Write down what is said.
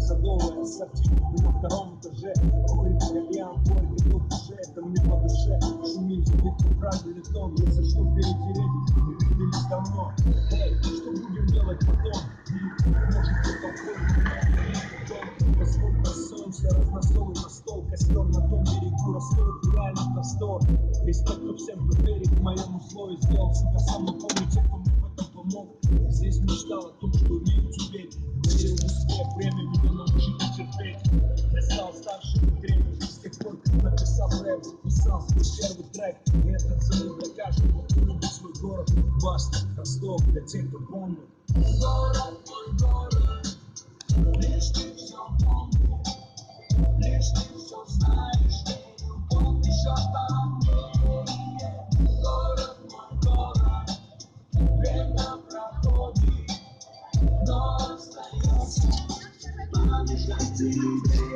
садовое ассорти. На втором этаже курит кальян, горький дух душе, это мне по душе. Шумит, забит правильный тон, если что перетереть, не виделись давно. Эй, что будем делать потом? Может быть, алкоголь, поскольку солнце, разносол на стол, костер на том берегу растут реально простор. Респект ко всем, кто верит в моем условии, сделал себя сам, но помню тех, кто мне в этом помог. Я здесь мечтал о том, что умею теперь, верил в успех, время меня научило терпеть. Я стал старше, быстрее, с тех пор, как написал рэп, записал свой первый трек. И это целый для каждого, кто любит свой город. Баста, Ростов, для тех, кто помнит. Город, мой город, лишь ты все помнишь, лишь ты все знаешь, любовь еще там не. Город, мой город, время проходит, но остается память о тебе.